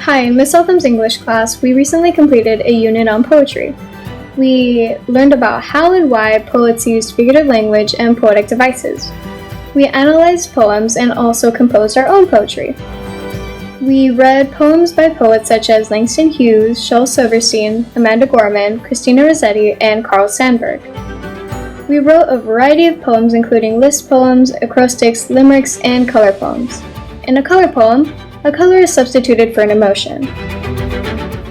Hi, in Miss Eltham's English class, we recently completed a unit on poetry. We learned about how and why poets used figurative language and poetic devices. We analyzed poems and also composed our own poetry. We read poems by poets such as Langston Hughes, Shel Silverstein, Amanda Gorman, Christina Rossetti, and Carl Sandburg. We wrote a variety of poems including list poems, acrostics, limericks, and color poems. In a color poem, a color is substituted for an emotion.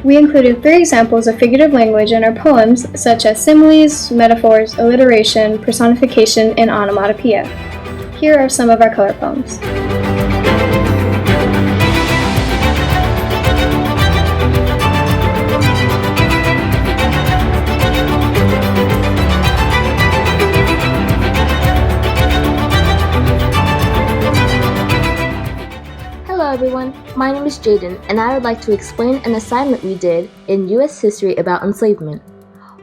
We included 3 examples of figurative language in our poems, such as similes, metaphors, alliteration, personification, and onomatopoeia. Here are some of our color poems. Hello everyone, my name is Jaden, and I would like to explain an assignment we did in U.S. history about enslavement.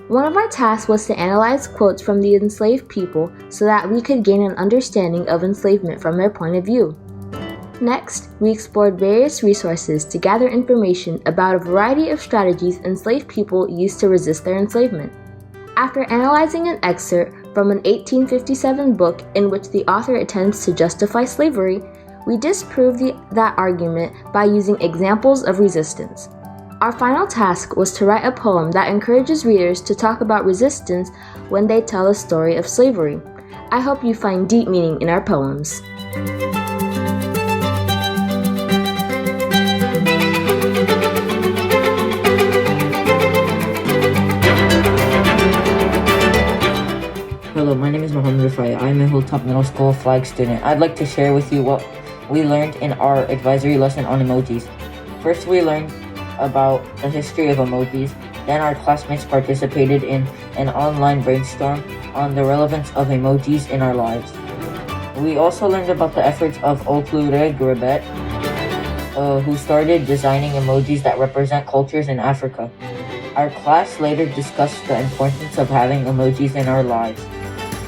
One of our tasks was to analyze quotes from the enslaved people so that we could gain an understanding of enslavement from their point of view. Next, we explored various resources to gather information about a variety of strategies enslaved people used to resist their enslavement. After analyzing an excerpt from an 1857 book in which the author attempts to justify slavery, we disproved that argument by using examples of resistance. Our final task was to write a poem that encourages readers to talk about resistance when they tell the story of slavery. I hope you find deep meaning in our poems. Hello, my name is Mohammed Rafai. I'm a Hilltop Middle School flag student. I'd like to share with you what we learned in our advisory lesson on emojis. First, we learned about the history of emojis. Then our classmates participated in an online brainstorm on the relevance of emojis in our lives. We also learned about the efforts of Oplure Gribet, who started designing emojis that represent cultures in Africa. Our class later discussed the importance of having emojis in our lives,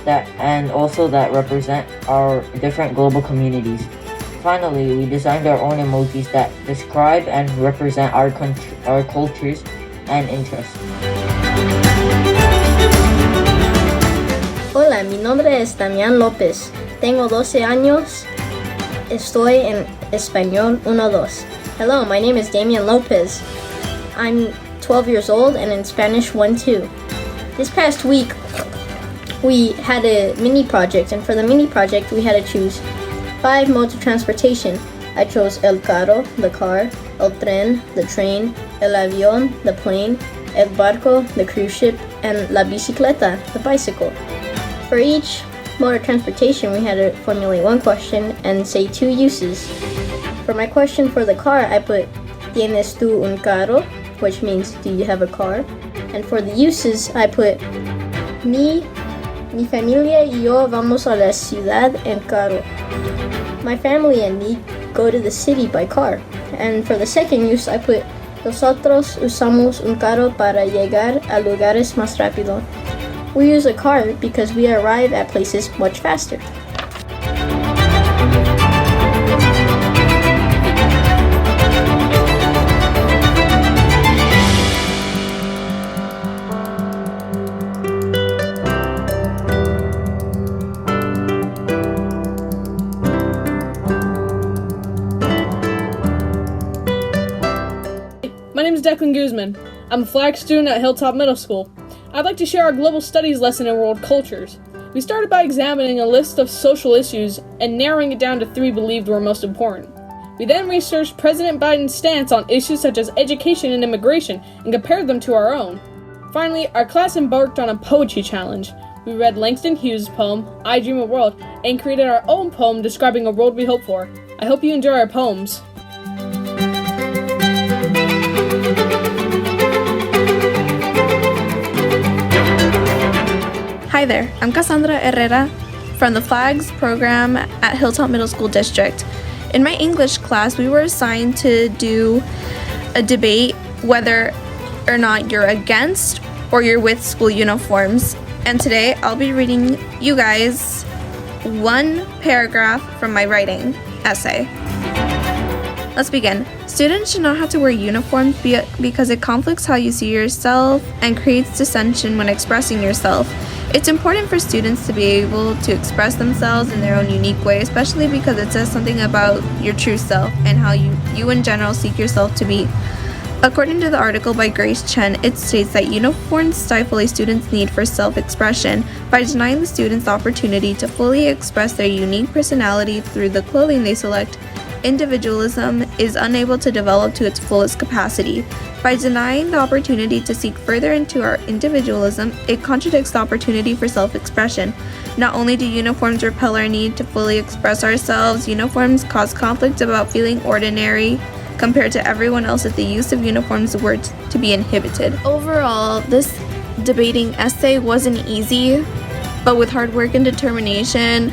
and also that represent our different global communities. Finally, we designed our own emojis that describe and represent our cultures and interests. Hola, mi nombre es Damián López. Tengo 12 años. Estoy en Español 1-2. Hello, my name is Damian Lopez. I'm 12 years old and in Spanish 1-2. This past week, we had a mini project, and for the mini project, we had to choose 5 modes of transportation. I chose el carro, the car, el tren, the train, el avión, the plane, el barco, the cruise ship, and la bicicleta, the bicycle. For each mode of transportation, we had to formulate 1 question and say 2 uses. For my question for the car, I put, ¿Tienes tú un carro? Which means, do you have a car? And for the uses, I put, Mi familia y yo vamos a la ciudad en carro. My family and me go to the city by car. And for the second use, I put, Nosotros usamos un carro para llegar a lugares más rápido. We use a car because we arrive at places much faster. My name is Declan Guzman. I'm a flag student at Hilltop Middle School. I'd like to share our global studies lesson in world cultures. We started by examining a list of social issues and narrowing it down to 3 believed were most important. We then researched President Biden's stance on issues such as education and immigration and compared them to our own. Finally, our class embarked on a poetry challenge. We read Langston Hughes' poem, I Dream a World, and created our own poem describing a world we hope for. I hope you enjoy our poems. Hi there, I'm Cassandra Herrera from the Flags program at Hilltop Middle School District. In my English class, we were assigned to do a debate whether or not you're against or you're with school uniforms. And today I'll be reading you guys one paragraph from my writing essay. Let's begin. Students should not have to wear uniforms because it conflicts how you see yourself and creates dissension when expressing yourself. It's important for students to be able to express themselves in their own unique way, especially because it says something about your true self and how you in general seek yourself to be. According to the article by Grace Chen, it states that uniforms stifle a student's need for self-expression by denying the students the opportunity to fully express their unique personality through the clothing they select. Individualism is unable to develop to its fullest capacity. By denying the opportunity to seek further into our individualism, it contradicts the opportunity for self-expression. Not only do uniforms repel our need to fully express ourselves, uniforms cause conflict about feeling ordinary compared to everyone else if the use of uniforms were to be inhibited. Overall, this debating essay wasn't easy, but with hard work and determination,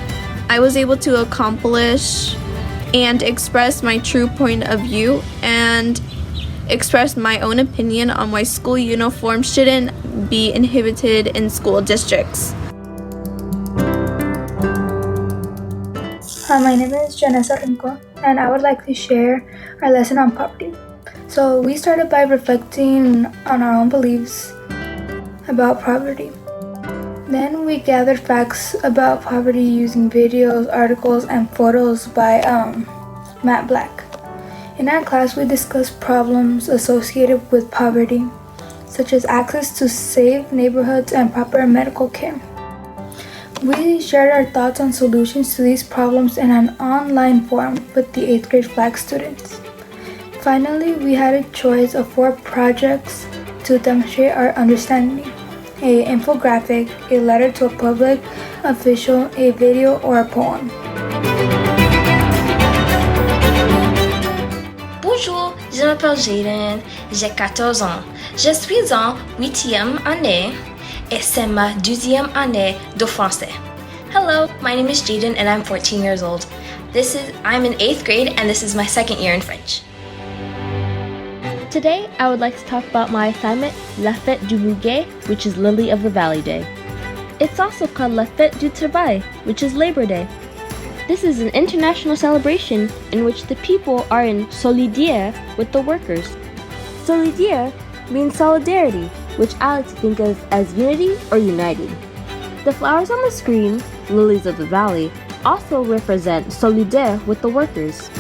I was able to accomplish and express my true point of view and express my own opinion on why school uniforms shouldn't be inhibited in school districts. Hi, my name is Janessa Rinco, and I would like to share our lesson on poverty. So we started by reflecting on our own beliefs about poverty. Then we gathered facts about poverty using videos, articles, and photos by Matt Black. In our class, we discussed problems associated with poverty, such as access to safe neighborhoods and proper medical care. We shared our thoughts on solutions to these problems in an online forum with the 8th grade Flag students. Finally, we had a choice of 4 projects to demonstrate our understanding: an infographic, a letter to a public official, a video, or a poem. Bonjour, je m'appelle Jaden, j'ai 14 ans. Je suis en 8e année et c'est ma 2e année de français. Hello, my name is Jaden and I'm 14 years old. I'm in 8th grade and this is my 2nd year in French. Today, I would like to talk about my assignment, La Fête du Muguet, which is Lily of the Valley Day. It's also called La Fête du Travail, which is Labor Day. This is an international celebration in which the people are in solidaire with the workers. Solidaire means solidarity, which I like to think of as unity or uniting. The flowers on the screen, lilies of the valley, also represent solidaire with the workers.